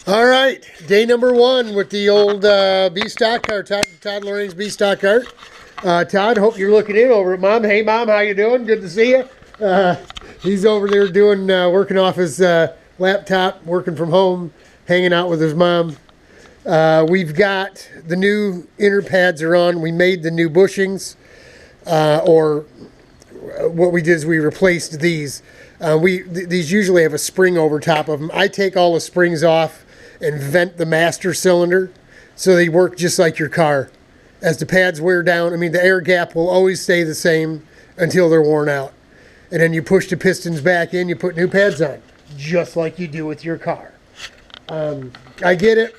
All right, day number one with the old B-stock car, Todd Loring's B-stock cart. Todd, hope you're looking in over at Mom. Hey, Mom, how you doing? Good to see you. He's over there doing, working off his laptop, working from home, hanging out with his mom. We've got the new inner pads are on. We made the new bushings, or what we did is we replaced these. These usually have a spring over top of them. I take all the springs off and vent the master cylinder so they work just like your car. As the pads wear down, I mean, the air gap will always stay the same until they're worn out. And then you push the pistons back in, you put new pads on, just like you do with your car. I get it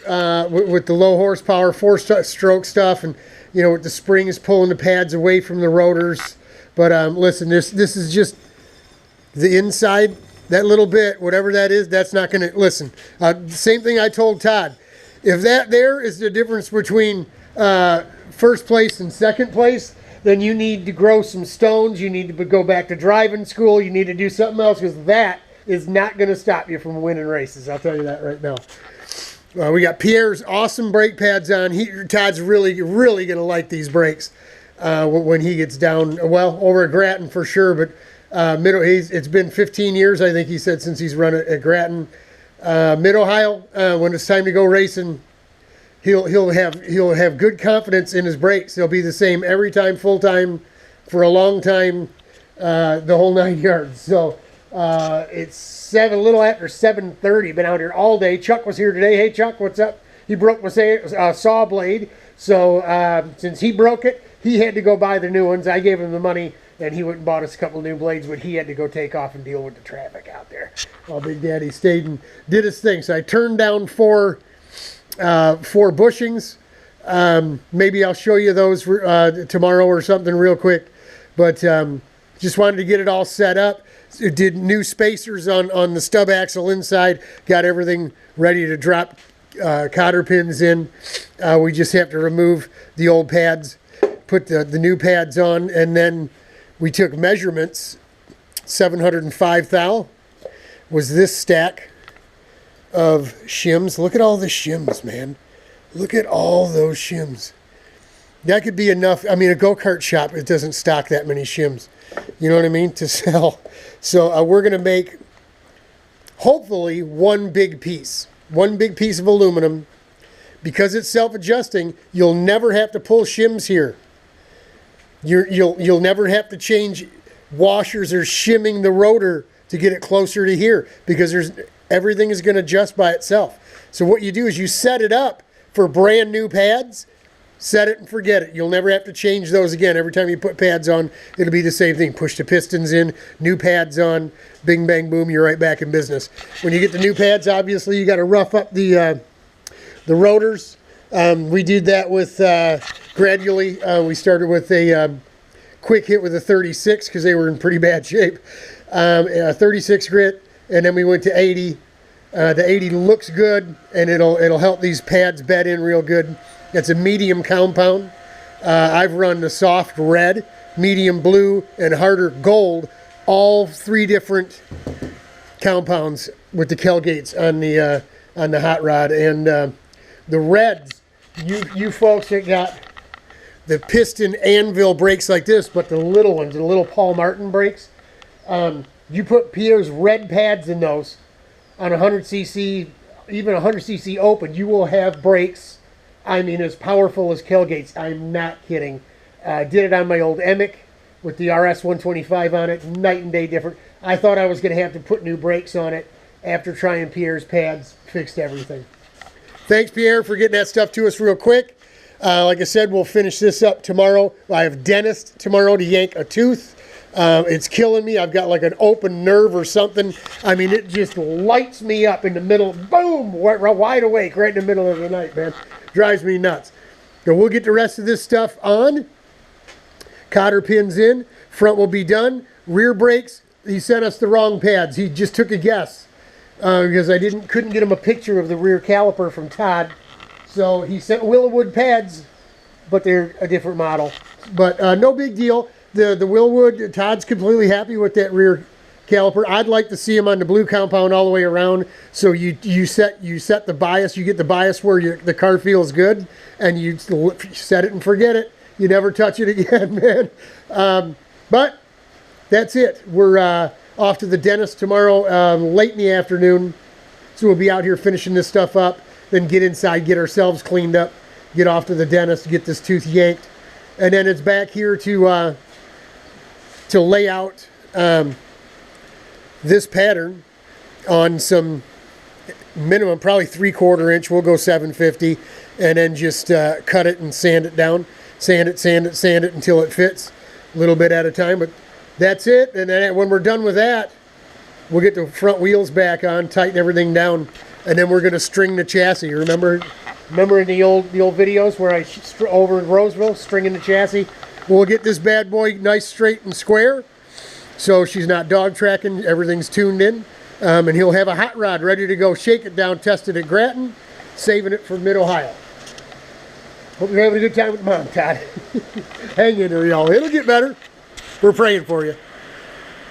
with the low horsepower, four-stroke stuff, and you know, with the springs pulling the pads away from the rotors. But listen, this is just the inside. That little bit, whatever that is, that's not going to, listen, same thing I told Todd. If that there is the difference between first place and second place, then you need to grow some stones. You need to go back to driving school. You need to do something else, because that is not going to stop you from winning races. I'll tell you that right now. We got Pierre's awesome brake pads on. Todd's really going to like these brakes when he gets down, well, over at Grattan for sure, but it's been 15 years, I think he said, since he's run at Grattan. Mid-Ohio, when it's time to go racing, he'll have good confidence in his brakes. They'll be the same every time, full time, for a long time, the whole 9 yards. So it's a little after 7:30. Been out here all day. Chuck was here today. Hey Chuck, what's up? He broke my saw blade. So since he broke it, he had to go buy the new ones. I gave him the money, and he went and bought us a couple new blades, but he had to go take off and deal with the traffic out there. Well, Big Daddy stayed and did his thing. So I turned down four bushings. Maybe I'll show you those tomorrow or something real quick. But just wanted to get it all set up. It did new spacers on the stub axle inside. Got everything ready to drop cotter pins in. We just have to remove the old pads, put the new pads on, and then we took measurements. 705 thou was this stack of shims. Look at all the shims, man. Look at all those shims. That could be enough. I mean, a go-kart shop, it doesn't stock that many shims, you know what I mean, to sell. So we're going to make, hopefully, one big piece of aluminum. Because it's self-adjusting, you'll never have to pull shims here. You'll never have to change washers or shimming the rotor to get it closer to here, because everything is going to adjust by itself. So what you do is you set it up for brand new pads, set it and forget it. You'll never have to change those again. Every time you put pads on, it'll be the same thing. Push the pistons in, new pads on, bing, bang, boom, you're right back in business. When you get the new pads, obviously you got to rough up the rotors. We did that with gradually. We started with a quick hit with a 36 because they were in pretty bad shape. A 36 grit, and then we went to 80. The 80 looks good, and it'll help these pads bed in real good. It's a medium compound. I've run the soft red, medium blue, and harder gold. All three different compounds with the Kelgates on the hot rod, and the reds. You folks that got the piston anvil brakes like this, but the little ones, the little Paul Martin brakes, you put Pierre's red pads in those on 100cc, even 100cc open, you will have brakes, I mean, as powerful as Kelgates. I'm not kidding. Did it on my old Emic with the RS 125 on it, night and day different. I thought I was going to have to put new brakes on it. After trying Pierre's pads, fixed everything. Thanks, Pierre, for getting that stuff to us real quick. Like I said, we'll finish this up tomorrow. I have dentist tomorrow to yank a tooth. It's killing me. I've got like an open nerve or something. I mean, it just lights me up in the middle. Boom! Wide awake right in the middle of the night, man. Drives me nuts. So we'll get the rest of this stuff on. Cotter pins in. Front will be done. Rear brakes, he sent us the wrong pads. He just took a guess. Because I couldn't get him a picture of the rear caliper from Todd. So he sent Willowwood pads, but they're a different model. But no big deal. The Willowwood, Todd's completely happy with that rear caliper. I'd like to see them on the blue compound all the way around. So you set the bias. You get the bias where the car feels good, and you set it and forget it. You never touch it again, man. But that's it. We're off to the dentist tomorrow late in the afternoon. So we'll be out here finishing this stuff up, then get inside, get ourselves cleaned up, get off to the dentist, get this tooth yanked, and then it's back here to lay out this pattern on some minimum, probably 3/4 inch. We'll go 750, and then just cut it and sand it down, sand it until it fits, a little bit at a time. But that's it. And then when we're done with that, we'll get the front wheels back on, tighten everything down, and then we're going to string the chassis. Remember in the old videos where I over in Roseville, stringing the chassis? We'll get this bad boy nice, straight, and square, so she's not dog tracking. Everything's tuned in, and he'll have a hot rod ready to go. Shake it down, test it at Grattan, saving it for Mid-Ohio. Hope you're having a good time with Mom, Todd. Hang in there, y'all. It'll get better. We're praying for you.